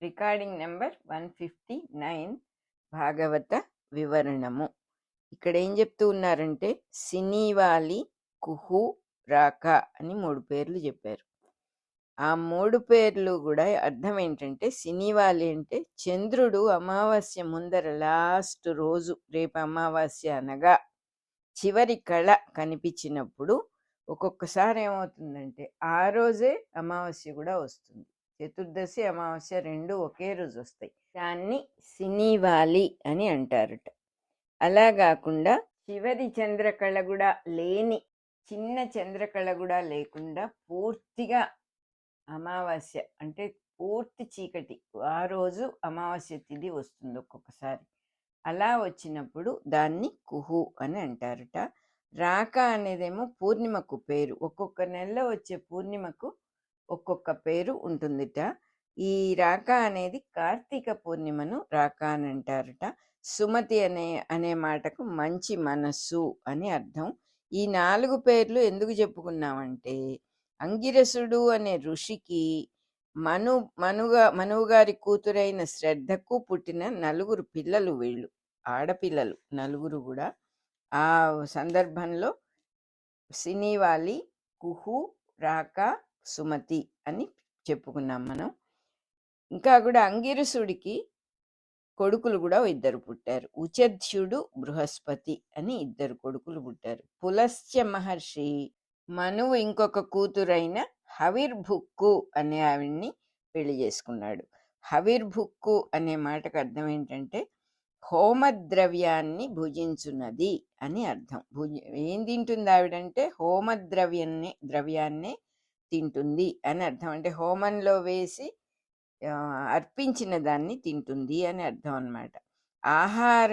Recording number 159 భాగవత వివరణము. ఇక్కడ ఏం చెప్తూ ఉన్నారంటే సినీవాలి, కుహు, రాక అని 3 పేర్లు చెప్పారు. ఆ 3 పేర్లు కూడా అర్థం ఏంటంటే సినీవాలి అంటే చంద్రుడు అమావాస్య ముందర లాస్ట్ రోజు, రేపు అమావాస్య అనగా చివరి కళ కనిపించినప్పుడు ఒక్కొక్కసారి ఏమవుతుందంటే ఆ రోజే అమావాస్య కూడా వస్తుంది. చతుర్దశి అమావాస్య రెండు ఒకే రోజు వస్తాయి. దాన్ని సినీవాలి అని అంటారట. అలా కాకుండా చివరి చంద్రకళ కూడా లేని, చిన్న చంద్రకళ కూడా లేకుండా పూర్తిగా అమావాస్య అంటే పూర్తి చీకటి ఆ రోజు అమావాస్య తిథి వస్తుంది ఒక్కొక్కసారి. అలా వచ్చినప్పుడు దాన్ని కుహు అని అంటారట. రాక అనేదేమో పూర్ణిమకు పేరు. ఒక్కొక్క నెలలో వచ్చే పూర్ణిమకు ఒక్కొక్క పేరు ఉంటుందిట. ఈ రాక అనేది కార్తీక పూర్ణిమను రాక అని అంటారట. సుమతి అనే మాటకు మంచి మనస్సు అని అర్థం. ఈ 4 పేర్లు ఎందుకు చెప్పుకున్నామంటే అంగిరసుడు అనే ఋషికి మనువు గారి కూతురైన శ్రద్ధకు పుట్టిన 4 పిల్లలు, వీళ్ళు ఆడపిల్లలు 4 కూడా. ఆ సందర్భంలో సినీవాలి, కుహు, రాక, సుమతి అని చెప్పుకున్నాం మనం. ఇంకా కూడా అంగిరసుడికి కొడుకులు కూడా 2 పుట్టారు. ఉచధ్యుడు, బృహస్పతి అని 2 కొడుకులు పుట్టారు. పులస్త్య మహర్షి మనువు ఇంకొక కూతురైన హవిర్భుక్కు అనే ఆవిడ్ని పెళ్లి చేసుకున్నాడు. హవిర్భుక్కు అనే మాటకు అర్థం ఏంటంటే హోమద్రవ్యాన్ని భుజించున్నది అని అర్థం. ఏం తింటుంది ఆవిడంటే ద్రవ్యాన్నే తింటుంది అని అర్థం. అంటే హోమంలో వేసి అర్పించిన దాన్ని తింటుంది అని అర్థం అన్నమాట. ఆహార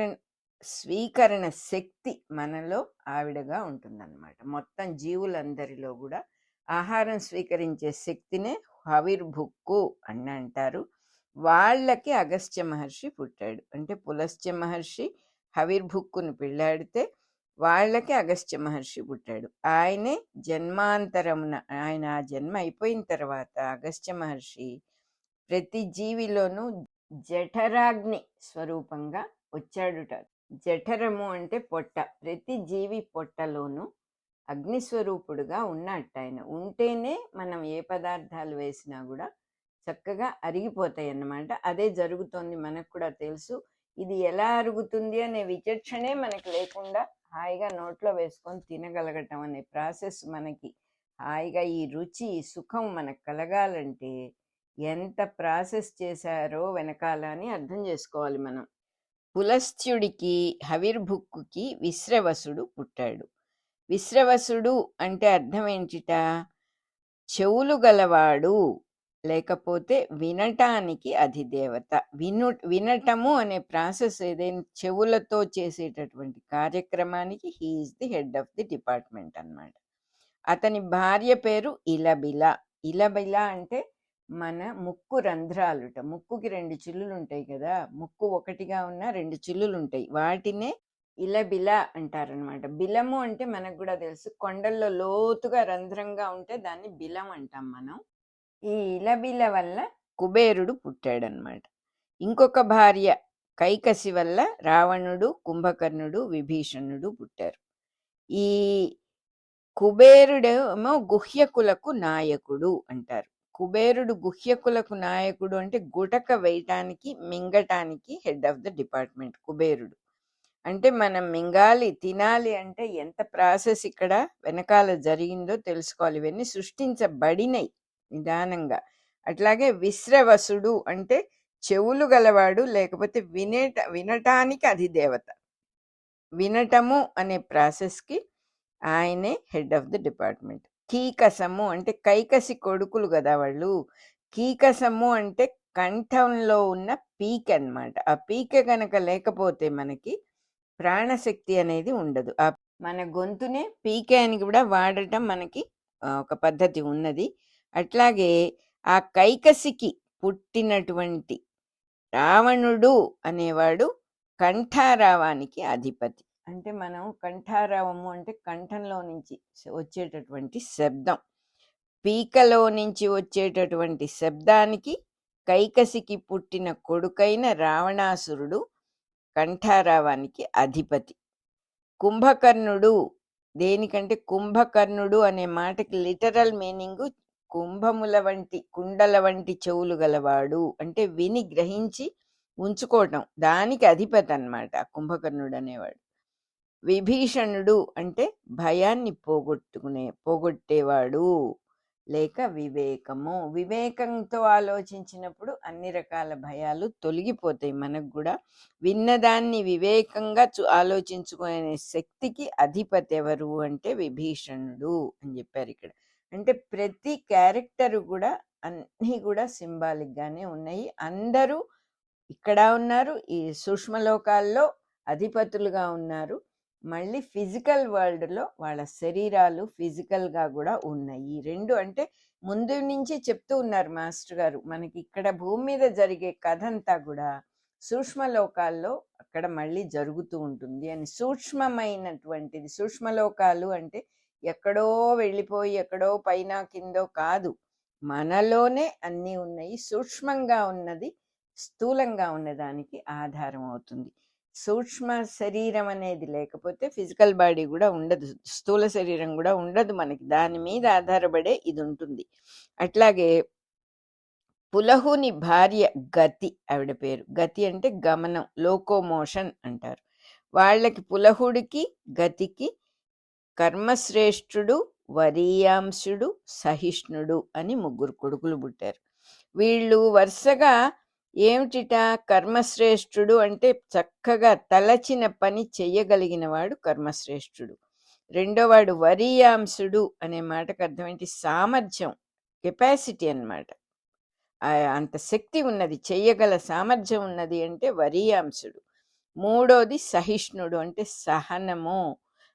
స్వీకరణ శక్తి మనలో ఆవిడగా ఉంటుందన్నమాట. మొత్తం జీవులందరిలో కూడా ఆహారం స్వీకరించే శక్తినే హవిర్భుక్కు అని అంటారు. వాళ్ళకి అగస్త్య మహర్షి పుట్టాడు. అంటే పులస్త్య మహర్షి హవిర్భుక్కుని పెళ్ళాడితే వాళ్ళకి అగస్త్య మహర్షి పుట్టాడు. ఆయనే జన్మాంతరమున, ఆయన ఆ జన్మ అయిపోయిన తర్వాత అగస్త్య మహర్షి ప్రతి జీవిలోనూ జఠరాగ్ని స్వరూపంగా వచ్చాడుట. జఠరము అంటే పొట్ట. ప్రతి జీవి పొట్టలోనూ అగ్నిస్వరూపుడుగా ఉన్నట్టు ఆయన. ఉంటేనే మనం ఏ పదార్థాలు వేసినా కూడా చక్కగా అరిగిపోతాయి అన్నమాట. అదే జరుగుతోంది, మనకు కూడా తెలుసు. ఇది ఎలా అరుగుతుంది అనే విచక్షణే మనకి లేకుండా హాయిగా నోట్లో వేసుకొని తినగలగటం అనే ప్రాసెస్ మనకి హాయిగా ఈ రుచి, ఈ సుఖం మనకు కలగాలంటే ఎంత ప్రాసెస్ చేశారో వెనకాల అని అర్థం చేసుకోవాలి మనం. పులస్త్యుడికి హవిర్భుక్కుకి విశ్రవసుడు పుట్టాడు. విశ్రవసుడు అంటే అర్థం ఏంటిట? చెవులు గలవాడు, లేకపోతే వినటానికి అధిదేవత. వినటము అనే ప్రాసెస్ ఏదైనా చెవులతో చేసేటటువంటి కార్యక్రమానికి he is the head of the department అన్నమాట. అతని భార్య పేరు ఇలబిల. ఇలబిల అంటే మన ముక్కు రంధ్రాలుట. ముక్కుకి 2 చిల్లులు ఉంటాయి కదా, ముక్కు ఒకటిగా ఉన్న 2 చిల్లులు ఉంటాయి, వాటినే ఇలబిల అంటారనమాట. బిలము అంటే మనకు కూడా తెలుసు, కొండల్లో లోతుగా రంధ్రంగా ఉంటే దాన్ని బిలం అంటాం మనం. ఈ ఇలబిల వల్ల కుబేరుడు పుట్టాడనమాట. ఇంకొక భార్య కైకసి వల్ల రావణుడు, కుంభకర్ణుడు, విభీషణుడు పుట్టారు. ఈ కుబేరుడు ఏమో గుహ్యకులకు నాయకుడు అంటారు. కుబేరుడు గుహ్యకులకు నాయకుడు అంటే గుటక వేయటానికి, మింగటానికి హెడ్ ఆఫ్ ద డిపార్ట్మెంట్ కుబేరుడు. అంటే మనం మింగాలి, తినాలి అంటే ఎంత ప్రాసెస్ ఇక్కడ వెనకాల జరిగిందో తెలుసుకోవాలి. ఇవన్నీ సృష్టించబడినవి నిదానంగా. అట్లాగే విశ్రవసుడు అంటే చెవులు గలవాడు, లేకపోతే వినటానికి అధిదేవత. వినటము అనే ప్రాసెస్కి ఆయనే హెడ్ ఆఫ్ ది డిపార్ట్మెంట్. కీకసము అంటే కైకసి కొడుకులు కదా వాళ్ళు. కీకసము అంటే కంఠంలో ఉన్న పీక అన్నమాట. ఆ పీక కనుక లేకపోతే మనకి ప్రాణశక్తి అనేది ఉండదు. మన గొంతునే పీక అని కూడా వాడటం మనకి ఒక పద్ధతి ఉన్నది. అట్లాగే ఆ కైకసికి పుట్టినటువంటి రావణుడు అనేవాడు కంఠారావానికి అధిపతి. అంటే మనం కంఠారావము అంటే కంఠంలో నుంచి వచ్చేటటువంటి శబ్దం, పీకలో నుంచి వచ్చేటటువంటి శబ్దానికి కైకసికి పుట్టిన కొడుకైన రావణాసురుడు కంఠారావానికి అధిపతి. కుంభకర్ణుడు దేనికంటే కుంభకర్ణుడు అనే మాటకి లిటరల్ మీనింగు కుండల వంటి చెవులు గలవాడు, అంటే విని గ్రహించి ఉంచుకోవటం, దానికి అధిపతి అన్నమాట కుంభకర్ణుడు అనేవాడు. విభీషణుడు అంటే భయాన్ని పోగొట్టేవాడు లేక వివేకము. వివేకంతో ఆలోచించినప్పుడు అన్ని రకాల భయాలు తొలగిపోతాయి. మనకు కూడా విన్నదాన్ని వివేకంగా ఆలోచించుకునే శక్తికి అధిపతి ఎవరు అంటే విభీషణుడు అని చెప్పారు ఇక్కడ. అంటే ప్రతి క్యారెక్టర్ కూడా అన్నీ కూడా సింబాలిక్ గానే ఉన్నాయి. అందరూ ఇక్కడ ఉన్నారు, ఈ సూక్ష్మలోకాల్లో అధిపతులుగా ఉన్నారు. మళ్ళీ ఫిజికల్ వరల్డ్లో వాళ్ళ శరీరాలు ఫిజికల్గా కూడా ఉన్నాయి. ఈ రెండు అంటే ముందు నుంచి చెప్తూ ఉన్నారు మాస్టర్ గారు. మనకి ఇక్కడ భూమి మీద జరిగే కథ అంతా కూడా సూక్ష్మలోకాల్లో అక్కడ మళ్ళీ జరుగుతూ ఉంటుంది అని. సూక్ష్మమైనటువంటిది సూక్ష్మలోకాలు అంటే ఎక్కడో వెళ్ళిపోయి ఎక్కడో పైన కిందో కాదు, మనలోనే అన్నీ ఉన్నాయి. సూక్ష్మంగా ఉన్నది స్థూలంగా ఉన్నదానికి ఆధారం అవుతుంది. సూక్ష్మ శరీరం అనేది లేకపోతే ఫిజికల్ బాడీ కూడా ఉండదు, స్థూల శరీరం కూడా ఉండదు మనకి. దాని మీద ఆధారపడే ఇది ఉంటుంది. అట్లాగే పులహుని భార్య గతి, ఆవిడ పేరు గతి అంటే గమనం, లోకోమోషన్ అంటారు. వాళ్ళకి పులహుడికి గతికి కర్మశ్రేష్ఠుడు, వరీయాంశుడు, సహిష్ణుడు అని 3 కొడుకులు పుట్టారు. వీళ్ళు వరుసగా ఏమిటిట, కర్మశ్రేష్ఠుడు అంటే చక్కగా తలచిన పని చెయ్యగలిగిన వాడు కర్మశ్రేష్ఠుడు. రెండోవాడు వరీయాంశుడు అనే మాటకు అర్థం ఏంటి, సామర్థ్యం, కెపాసిటీ అన్నమాట. అంత శక్తి ఉన్నది, చెయ్యగల సామర్థ్యం ఉన్నది అంటే వరీయాంశుడు. మూడోది సహిష్ణుడు అంటే సహనము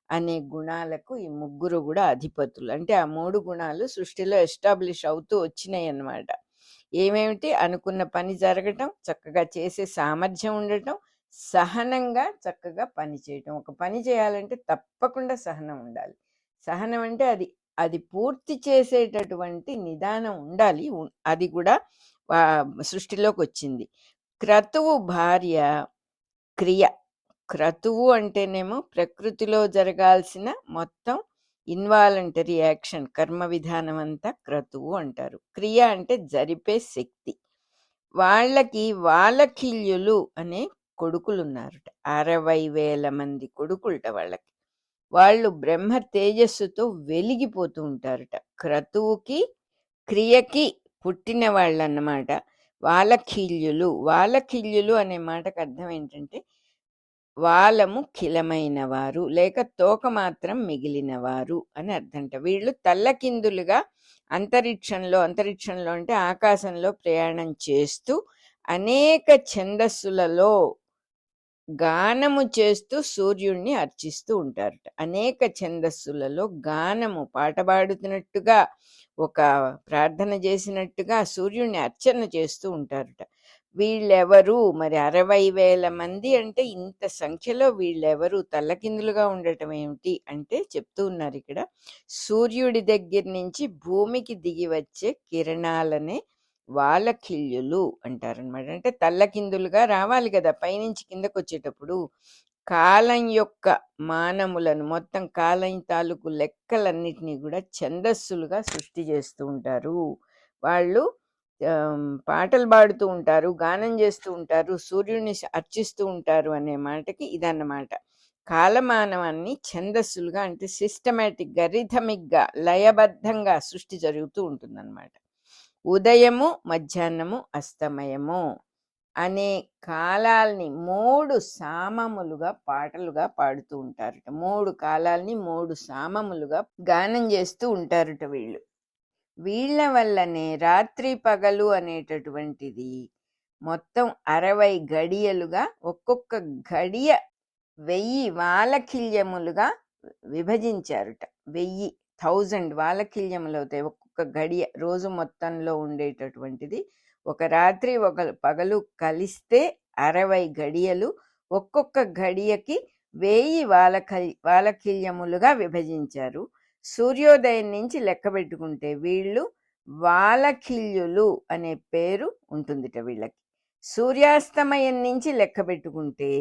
అనే గుణాలకు ఈ 3 కూడా అధిపతులు. అంటే ఆ 3 గుణాలు సృష్టిలో ఎస్టాబ్లిష్ అవుతూ వచ్చినాయి అన్నమాట. ఏమేమిటి, అనుకున్న పని జరగటం, చక్కగా చేసే సామర్థ్యం ఉండటం, సహనంగా చక్కగా పని చేయటం. ఒక పని చేయాలంటే తప్పకుండా సహనం ఉండాలి. సహనం అంటే అది పూర్తి చేసేటటువంటి నిదానం ఉండాలి. అది కూడా సృష్టిలోకి వచ్చింది. క్రతువు భార్య క్రియ. క్రతువు అంటేనేమో ప్రకృతిలో జరగాల్సిన మొత్తం ఇన్వాలంటరీ యాక్షన్, కర్మ విధానం అంతా క్రతువు అంటారు. క్రియ అంటే జరిపే శక్తి. వాళ్ళకి వాలకిల్యులు అనే కొడుకులు ఉన్నారట, 60,000 మంది కొడుకులట వాళ్ళకి. వాళ్ళు బ్రహ్మ తేజస్సుతో వెలిగిపోతూ ఉంటారట. క్రతువుకి క్రియకి పుట్టిన వాళ్ళు అన్నమాట వాలకిల్యులు. వాలకిల్యులు అనే మాటకు అర్థం ఏంటంటే వాలము ఖిలమైన వారు లేక తోక మాత్రం మిగిలిన వారు అని అర్థంట. వీళ్ళు తల్లకిందులుగా అంతరిక్షంలో అంటే ఆకాశంలో ప్రయాణం చేస్తూ అనేక ఛందస్సులలో గానము చేస్తూ సూర్యుడిని అర్చిస్తూ ఉంటారట. అనేక ఛందస్సులలో గానము, పాట పాడుతున్నట్టుగా, ఒక ప్రార్థన చేసినట్టుగా సూర్యుడిని అర్చన చేస్తూ ఉంటారట. వీళ్ళెవరు మరి 60,000 మంది అంటే ఇంత సంఖ్యలో వీళ్ళెవరు తల్లకిందులుగా ఉండటం ఏమిటి అంటే చెప్తూ ఉన్నారు ఇక్కడ. సూర్యుడి దగ్గర నుంచి భూమికి దిగి వచ్చే కిరణాలనే వాలకిల్యులు అంటారనమాట. అంటే తల్లకిందులుగా రావాలి కదా పైనుంచి కిందకు వచ్చేటప్పుడు. కాలం యొక్క మానములను, మొత్తం కాలం తాలూకు లెక్కలన్నిటినీ కూడా ఛందస్సులుగా సృష్టి చేస్తూ ఉంటారు. వాళ్ళు పాటలు పాడుతూ ఉంటారు, గానం చేస్తూ ఉంటారు, సూర్యుడిని అర్చిస్తూ ఉంటారు అనే మాటకి ఇదన్నమాట. కాలమానవాన్ని ఛందస్సులుగా అంటే సిస్టమేటిక్గా, రిథమిక్గా, లయబద్ధంగా సృష్టి జరుగుతూ ఉంటుందన్నమాట. ఉదయము, మధ్యాహ్నము, అస్తమయము అనే కాలాల్ని 3 సామములుగా పాటలుగా పాడుతూ ఉంటారట. 3 కాలాల్ని 3 సామములుగా గానం చేస్తూ ఉంటారట వీళ్ళు. వీళ్ళ వల్లనే రాత్రి పగలు అనేటటువంటిది మొత్తం 60 గడియలుగా, ఒక్కొక్క గడియ 1000 వాలకిల్యములుగా విభజించారుట. 1000 వాలకిల్యములు అవుతాయి ఒక్కొక్క గడియ. రోజు మొత్తంలో ఉండేటటువంటిది ఒక రాత్రి ఒక పగలు కలిస్తే 60 గడియలు. ఒక్కొక్క గడియకి 1000 వాలకిల్యములుగా విభజించారు. సూర్యోదయం నుంచి లెక్క పెట్టుకుంటే వీళ్ళు వాలఖిల్యులు అనే పేరు ఉంటుందిట వీళ్ళకి. సూర్యాస్తమయం నుంచి లెక్క పెట్టుకుంటే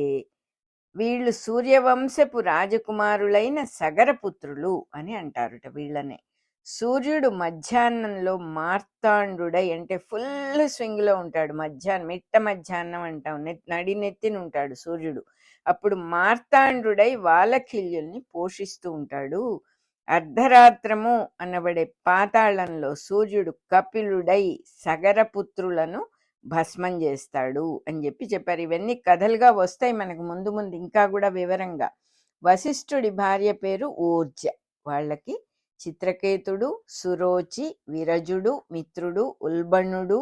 వీళ్ళు సూర్యవంశపు రాజకుమారులైన సగరపుత్రులు అని అంటారుట వీళ్ళనే. సూర్యుడు మధ్యాహ్నంలో మార్తాండుడై అంటే ఫుల్ స్వింగ్ లో ఉంటాడు. మధ్యాహ్నం మిట్ట మధ్యాహ్నం అంటాం, నడినెత్తిన ఉంటాడు సూర్యుడు. అప్పుడు మార్తాండుడై వాలఖిల్యుల్ని పోషిస్తూ ఉంటాడు. అర్ధరాత్రము అనబడే పాతాళంలో సూర్యుడు కపిలుడై సగరపుత్రులను భస్మం చేస్తాడు అని చెప్పారు. ఇవన్నీ కథలుగా వస్తాయి మనకు ముందు ముందు ఇంకా కూడా వివరంగా. వశిష్ఠుడి భార్య పేరు ఊర్జ. వాళ్ళకి చిత్రకేతుడు, సురోచి, విరజుడు, మిత్రుడు, ఉల్బణుడు,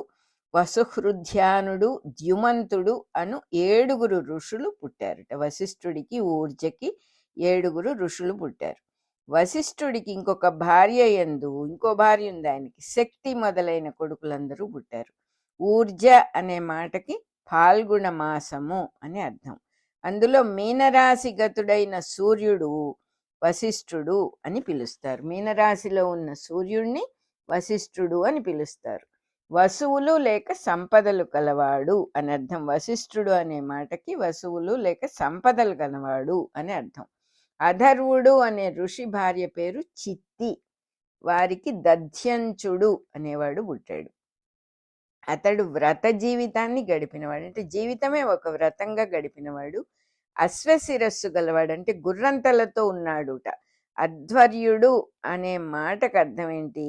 వసుహృధ్యానుడు, ద్యుమంతుడు అను 7 ఋషులు పుట్టారుట. వశిష్ఠుడికి ఊర్జకి 7 ఋషులు పుట్టారు. వశిష్ఠుడికి ఇంకొక భార్య ఇంకో భార్య ఉంది ఆయనకి, శక్తి మొదలైన కొడుకులందరూ పుట్టారు. ఊర్జ అనే మాటకి ఫాల్గుణ మాసము అని అర్థం. అందులో మీనరాశి గతుడైన సూర్యుడు వశిష్ఠుడు అని పిలుస్తారు. మీనరాశిలో ఉన్న సూర్యుడిని వశిష్ఠుడు అని పిలుస్తారు. వసువులు లేక సంపదలు కలవాడు అని అర్థం. వశిష్ఠుడు అనే మాటకి వసువులు లేక సంపదలు కలవాడు అని అర్థం. అధర్వుడు అనే ఋషి భార్య పేరు చిత్తి. వారికి దధ్యంచుడు అనేవాడు పుట్టాడు. అతడు వ్రత జీవితాన్ని గడిపినవాడు, అంటే జీవితమే ఒక వ్రతంగా గడిపినవాడు. అశ్వశిరస్సు గలవాడు అంటే గుర్రంతలతో ఉన్నాడుట. అధ్వర్యుడు అనే మాటకు అర్థం ఏంటి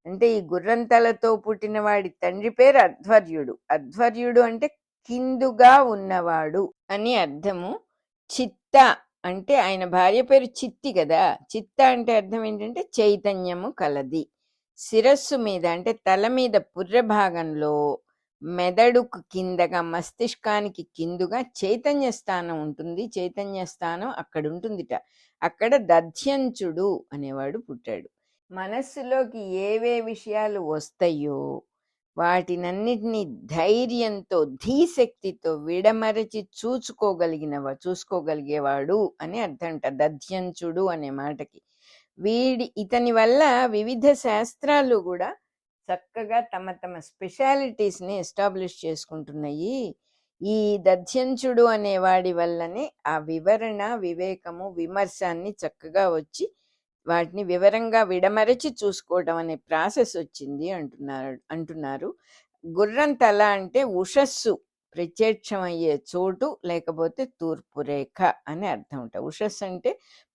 అంటే ఈ గుర్రంతలతో పుట్టిన వాడి తండ్రి పేరు అధ్వర్యుడు. అధ్వర్యుడు అంటే కిందుగా ఉన్నవాడు అని అర్థము. చిత్త అంటే ఆయన భార్య పేరు చిత్తి కదా. చిత్త అంటే అర్థం ఏంటంటే చైతన్యము కలది. శిరస్సు మీద అంటే తల మీద పుర్రె భాగంలో మెదడుకు కిందగా మస్తిష్కానికి కిందుగా చైతన్య స్థానం ఉంటుంది. చైతన్య స్థానం అక్కడ ఉంటుందిట. అక్కడ దధ్యంచుడు అనేవాడు పుట్టాడు. మనస్సులోకి ఏవే విషయాలు వస్తాయో వాటినన్నిటినీ ధైర్యంతో ధీశక్తితో విడమరచి చూసుకోగలిగేవాడు అని అర్థంట దధ్యంచుడు అనే మాటకి. ఇతని వల్ల వివిధ శాస్త్రాలు కూడా చక్కగా తమ తమ స్పెషాలిటీస్ని ఎస్టాబ్లిష్ చేసుకుంటున్నాయి. ఈ దధ్యంచుడు అనేవాడి వల్లనే ఆ వివరణ, వివేకము, విమర్శాన్ని చక్కగా వచ్చి వాటిని వివరంగా విడమరచి చూసుకోవడం అనే ప్రాసెస్ వచ్చింది అంటున్నారు. గుర్రం తల అంటే ఉషస్సు ప్రత్యక్షమయ్యే చోటు లేకపోతే తూర్పు రేఖ అని అర్థం ఉంటా. ఉషస్సు అంటే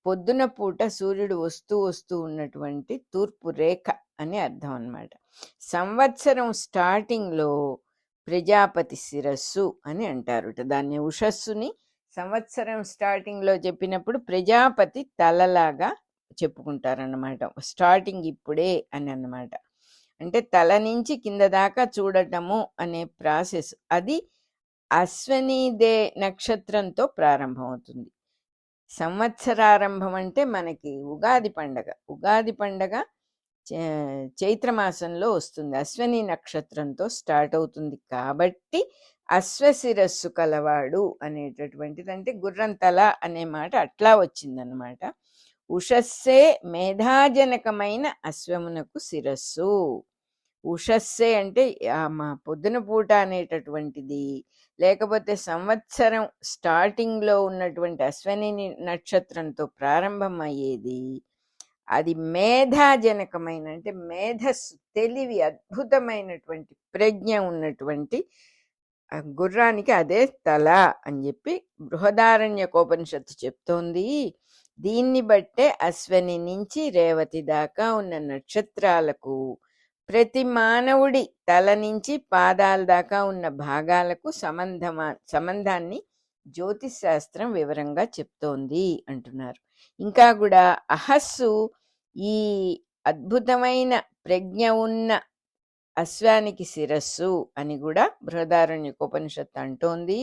పొద్దున పూట సూర్యుడు వస్తూ ఉన్నటువంటి తూర్పు రేఖ అని అర్థం అన్నమాట. సంవత్సరం స్టార్టింగ్లో ప్రజాపతి శిరస్సు అని అంటారుట. దాన్ని ఉషస్సుని సంవత్సరం స్టార్టింగ్లో చెప్పినప్పుడు ప్రజాపతి తలలాగా చెప్పుకుంటారన్నమాట. స్టార్టింగ్ ఇప్పుడే అని అన్నమాట. అంటే తల నుంచి కింద దాకా చూడటము అనే ప్రాసెస్ అది అశ్వనీదే నక్షత్రంతో ప్రారంభమవుతుంది. సంవత్సరారంభం అంటే మనకి ఉగాది పండగ చైత్రమాసంలో వస్తుంది. అశ్వని నక్షత్రంతో స్టార్ట్ అవుతుంది కాబట్టి అశ్వశిరస్సు కలవాడు అనేటటువంటిది అంటే గుర్రం తల అనే మాట అట్లా వచ్చిందనమాట. ఉషస్సే మేధాజనకమైన అశ్వమునకు శిరస్సు. ఉషస్సే అంటే మా పొద్దున పూట అనేటటువంటిది, లేకపోతే సంవత్సరం స్టార్టింగ్లో ఉన్నటువంటి అశ్వని నక్షత్రంతో ప్రారంభం అయ్యేది. అది మేధాజనకమైన అంటే మేధస్సు, తెలివి, అద్భుతమైనటువంటి ప్రజ్ఞ ఉన్నటువంటి గుర్రానికి అదే తల అని చెప్పి బృహదారణ్యకోపనిషత్తు చెప్తోంది. దీన్ని బట్టే అశ్వని నుంచి రేవతి దాకా ఉన్న నక్షత్రాలకు ప్రతి మానవుడి తల నుంచి పాదాల దాకా ఉన్న భాగాలకు సంబంధాన్ని జ్యోతిష్ శాస్త్రం వివరంగా చెప్తోంది అంటున్నారు. ఇంకా కూడా అహస్సు ఈ అద్భుతమైన ప్రజ్ఞ ఉన్న అశ్వానికి శిరస్సు అని కూడా బృహదారణ్యకోపనిషత్తు అంటోంది.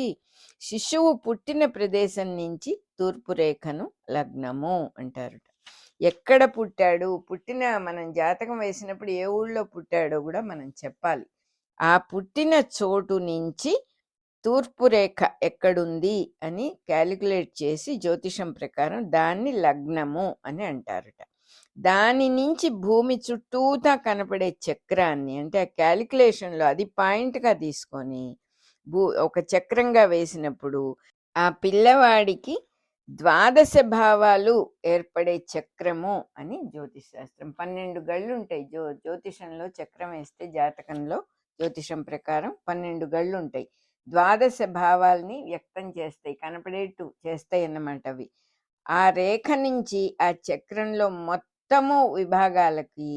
శిశువు పుట్టిన ప్రదేశం నుంచి తూర్పు రేఖను లగ్నము అంటారు. ఎక్కడ పుట్టిన మనం జాతకం వేసినప్పుడు ఏ ఊళ్ళో పుట్టాడో కూడా మనం చెప్పాలి. ఆ పుట్టిన చోటు నుంచి తూర్పు రేఖ ఎక్కడుంది అని క్యాలిక్యులేట్ చేసి జ్యోతిషం ప్రకారం దాన్ని లగ్నము అని అంటారట. దాని నుంచి భూమి చుట్టూతా కనపడే చక్రాన్ని, అంటే ఆ క్యాలిక్యులేషన్‌లో అది పాయింట్‌గా తీసుకొని ఒక చక్రంగా వేసినప్పుడు ఆ పిల్లవాడికి ద్వాదశ భావాలు ఏర్పడే చక్రము అని జ్యోతిష్ శాస్త్రం. 12 గళ్ళుంటాయి. జ్యోతిషంలో చక్రం వేస్తే జాతకంలో జ్యోతిషం ప్రకారం 12 గళ్ళుంటాయి. ద్వాదశ భావాల్ని వ్యక్తం చేస్తాయి, కనపడేట్టు చేస్తాయి అన్నమాట అవి. ఆ రేఖ నుంచి ఆ చక్రంలో మొత్తము విభాగాలకి,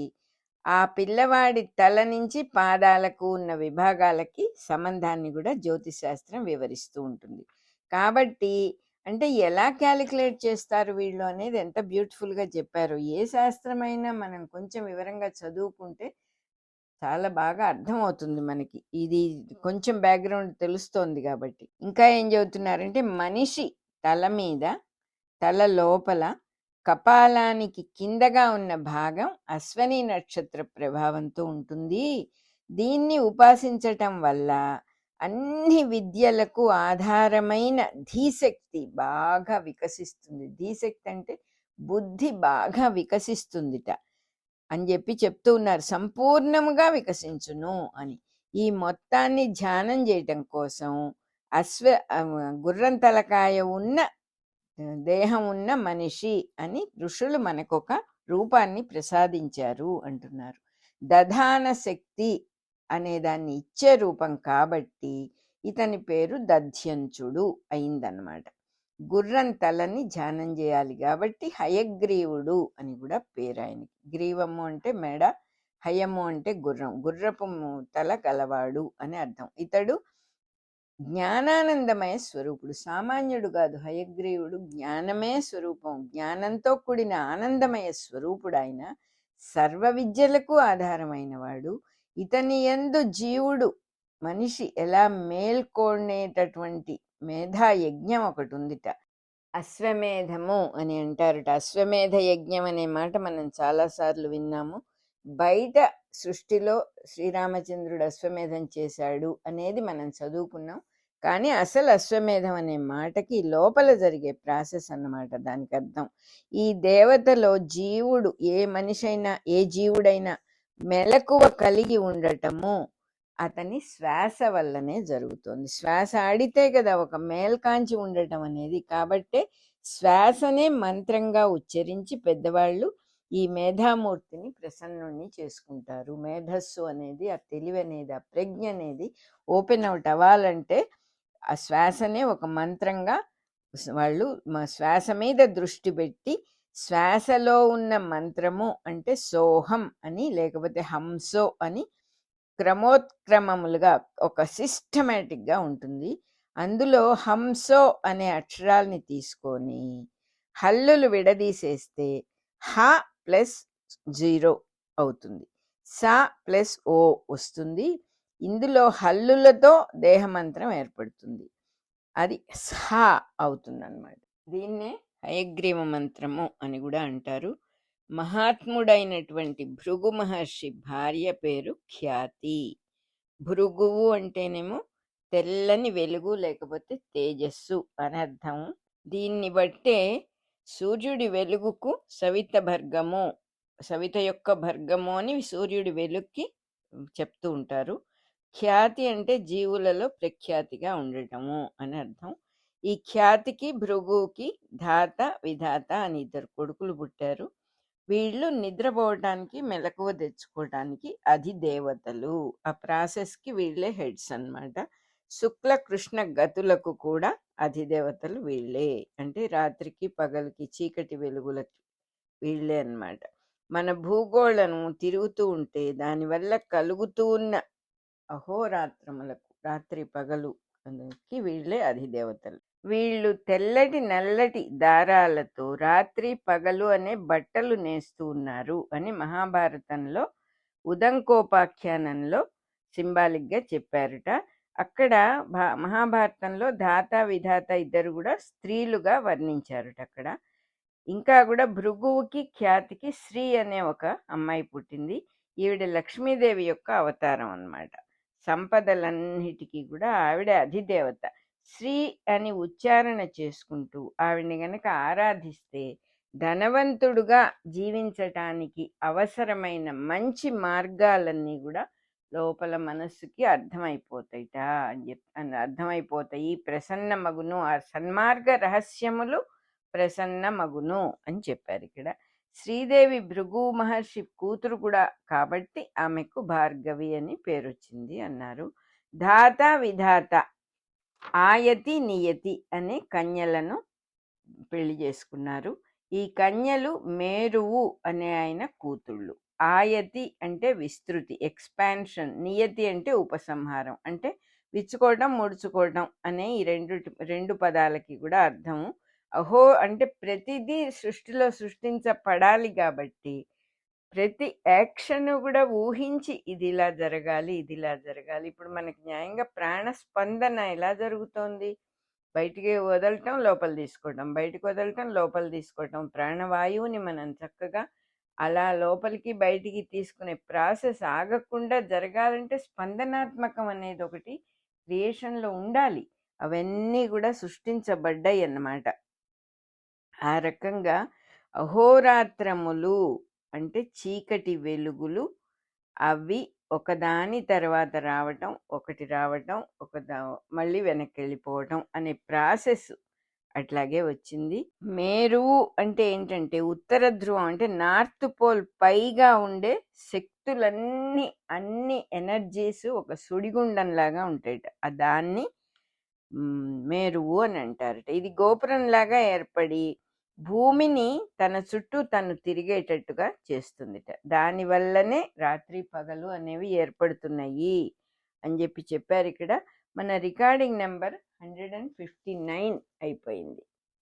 ఆ పిల్లవాడి తల నుంచి పాదాలకు ఉన్న విభాగాలకి సంబంధాన్ని కూడా జ్యోతిష్ శాస్త్రం వివరిస్తూ ఉంటుంది. కాబట్టి అంటే ఎలా క్యాలిక్యులేట్ చేస్తారు వీళ్ళు అనేది ఎంత బ్యూటిఫుల్గా చెప్పారు. ఏ శాస్త్రమైనా మనం కొంచెం వివరంగా చదువుకుంటే చాలా బాగా అర్థమవుతుంది మనకి. ఇది కొంచెం బ్యాక్గ్రౌండ్ తెలుస్తోంది కాబట్టి. ఇంకా ఏం చెబుతున్నారంటే మనిషి తల మీద, తల లోపల కపాలానికి కిందగా ఉన్న భాగం అశ్వని నక్షత్ర ప్రభావంతో ఉంటుంది. దీన్ని ఉపాసించటం వల్ల అన్ని విద్యలకు ఆధారమైన ధీశక్తి బాగా వికసిస్తుంది. ధీశక్తి అంటే బుద్ధి బాగా వికసిస్తుందిట అని చెప్తూ ఉన్నారు. సంపూర్ణముగా వికసించును అని. ఈ మొత్తాన్ని ధ్యానం చేయటం కోసం గుర్రం తలకాయ ఉన్న దేహం ఉన్న మనిషి అని ఋషులు మనకొక రూపాన్ని ప్రసాదించారు అంటున్నారు. దధాన శక్తి అనే దాన్ని ఇచ్చే రూపం కాబట్టి ఇతని పేరు దధ్యంచుడు అయిందన్నమాట. గుర్రం తలని ధ్యానం చేయాలి కాబట్టి హయగ్రీవుడు అని కూడా పేరు ఆయనకి. గ్రీవము అంటే మెడ, హయము అంటే గుర్రం, గుర్రపు తల గలవాడు అని అర్థం. ఇతడు జ్ఞానానందమయ స్వరూపుడు, సామాన్యుడు కాదు. హయగ్రీవుడు జ్ఞానమే స్వరూపం, జ్ఞానంతో కూడిన ఆనందమయ స్వరూపుడు. ఆయన సర్వ విద్యలకు ఆధారమైన వాడు. ఇతని యందు జీవుడు మనిషి ఎలా మేల్కొనేటటువంటి మేధా యజ్ఞం ఒకటి ఉందిట, అశ్వమేధము అని అంటారట. అశ్వమేధ యజ్ఞం అనే మాట మనం చాలాసార్లు విన్నాము. బయట సృష్టిలో శ్రీరామచంద్రుడు అశ్వమేధం చేశాడు అనేది మనం చదువుకున్నాం. కానీ అసలు అశ్వమేధం అనే మాటకి లోపల జరిగే ప్రాసెస్ అన్నమాట దానికి అర్థం. ఈ దేవతలో జీవుడు, ఏ మనిషి అయినా ఏ జీవుడైనా మెలకువ కలిగి ఉండటము అతని శ్వాస వల్లనే జరుగుతుంది. శ్వాస ఆడితే కదా ఒక మేల్కాంచి ఉండటం అనేది. కాబట్టే శ్వాసనే మంత్రంగా ఉచ్చరించి పెద్దవాళ్ళు ఈ మేధామూర్తిని ప్రసన్నుణ్ణి చేసుకుంటారు. మేధస్సు అనేది, ఆ తెలివి అనేది, ఆ ప్రజ్ఞ అనేది ఓపెన్ అవుట్ అవ్వాలంటే ఆ శ్వాసనే ఒక మంత్రంగా వాళ్ళు శ్వాస మీద దృష్టి పెట్టి, శ్వాసలో ఉన్న మంత్రము అంటే సోహం అని, లేకపోతే హంసో అని క్రమోత్క్రమములుగా ఒక సిస్టమేటిక్గా ఉంటుంది. అందులో హంసో అనే అక్షరాల్ని తీసుకొని హల్లులు విడదీసేస్తే హ ప్లస్ 0 అవుతుంది, స ప్లస్ ఓ వస్తుంది. ఇందులో హల్లులతో దేహమంత్రం ఏర్పడుతుంది, అది సహ అవుతుంది అన్నమాట. దీన్నే హయగ్రీవ మంత్రము అని కూడా అంటారు. మహాత్ముడైనటువంటి భృగు మహర్షి భార్య పేరు ఖ్యాతి. భృగువు అంటేనేమో తెల్లని వెలుగు లేకపోతే తేజస్సు అని అర్థం. దీన్ని బట్టే సూర్యుడి వెలుగుకు సవిత భర్గము, సవిత యొక్క భర్గము అని సూర్యుడి వెలుగుకి చెప్తూ ఉంటారు. ఖ్యాతి అంటే జీవులలో ప్రఖ్యాతిగా ఉండటము అని అర్థం. ఈ ఖ్యాతికి భృగుకి ధాత విధాత అని ఇద్దరు కొడుకులు పుట్టారు. వీళ్ళు నిద్రపోవటానికి మెలకువ తెచ్చుకోవటానికి అధిదేవతలు. ఆ ప్రాసెస్కి వీళ్ళే హెడ్స్ అన్నమాట. శుక్ల కృష్ణ గతులకు కూడా అధిదేవతలు వీళ్ళే. అంటే రాత్రికి పగలికి చీకటి వెలుగులకి వీళ్ళే అన్నమాట. మన భూగోళను తిరుగుతూ ఉంటే దానివల్ల కలుగుతూ ఉన్న అహోరాత్రములకు, రాత్రి పగలు వీళ్ళే అధిదేవతలు. వీళ్ళు తెల్లటి నల్లటి దారాలతో రాత్రి పగలు అనే బట్టలు నేస్తూ ఉన్నారు అని మహాభారతంలో ఉదంకోపాఖ్యానంలో సింబాలిక్గా చెప్పారట. అక్కడ మహాభారతంలో ధాత విధాత ఇద్దరు కూడా స్త్రీలుగా వర్ణించారట అక్కడ. ఇంకా కూడా భృగువుకి ఖ్యాతికి శ్రీ అనే ఒక అమ్మాయి పుట్టింది. ఈవిడ లక్ష్మీదేవి యొక్క అవతారం అన్నమాట. సంపదలన్నిటికీ కూడా ఆవిడ అధిదేవత. శ్రీ అని ఉచ్చారణ చేసుకుంటూ ఆవిడని గనక ఆరాధిస్తే ధనవంతుడుగా జీవించటానికి అవసరమైన మంచి మార్గాలన్నీ కూడా లోపల మనస్సుకి అర్థమైపోతాయిట అని అర్థమైపోతాయి. ప్రసన్న మగును, ఆ సన్మార్గ రహస్యములు ప్రసన్న మగును అని చెప్పారు ఇక్కడ. శ్రీదేవి భృగు మహర్షి కూతురు కూడా కాబట్టి ఆమెకు భార్గవి అని పేరు వచ్చింది అన్నారు. ధాత విధాత ఆయతి నియతి అనే కన్యలను పెళ్లి చేసుకున్నారు. ఈ కన్యలు మేరువు అనే ఆయన కూతుళ్ళు. ఆయతి అంటే విస్తృతి, ఎక్స్పాన్షన్. నియతి అంటే ఉపసంహారం, అంటే విచ్చుకోవడం ముడుచుకోవడం అనే ఈ రెండు పదాలకి కూడా అర్థము. అహో అంటే ప్రతిదీ సృష్టిలో సృష్టించబడాలి కాబట్టి ప్రతి యాక్షన్ కూడా ఊహించి ఇది ఇలా జరగాలి, ఇది ఇలా జరగాలి. ఇప్పుడు మనకి న్యాయంగా ప్రాణస్పందన ఎలా జరుగుతోంది? బయటికి వదలటం, లోపల తీసుకోవటం, బయటికి వదలటం, లోపల తీసుకోవటం. ప్రాణవాయువుని మనం చక్కగా అలా లోపలికి బయటికి తీసుకునే ప్రాసెస్ ఆగకుండా జరగాలంటే స్పందనాత్మకం అనేది ఒకటి క్రియేషన్లో ఉండాలి. అవన్నీ కూడా సృష్టించబడ్డాయి అన్నమాట. ఆ రకంగా అహోరాత్రములు అంటే చీకటి వెలుగులు, అవి ఒకదాని తర్వాత రావటం, ఒకటి రావటం, మళ్ళీ వెనక్కి వెళ్ళిపోవటం అనే ప్రాసెస్ అట్లాగే వచ్చింది. మేరువు అంటే ఏంటంటే ఉత్తర ధ్రువం, అంటే నార్త్ పోల్ పైగా ఉండే శక్తులన్నీ, అన్ని ఎనర్జీస్ ఒక సుడిగుండంలాగా ఉంటాయట. దాన్ని మేరువు అని అంటారట. ఇది గోపురంలాగా ఏర్పడి భూమిని తన చుట్టూ తను తిరిగేటట్టుగా చేస్తుందిట. దానివల్లనే రాత్రి పగలు అనేవి ఏర్పడుతున్నాయి అని చెప్పారు ఇక్కడ. మన రికార్డింగ్ నెంబర్ 159 అయిపోయింది.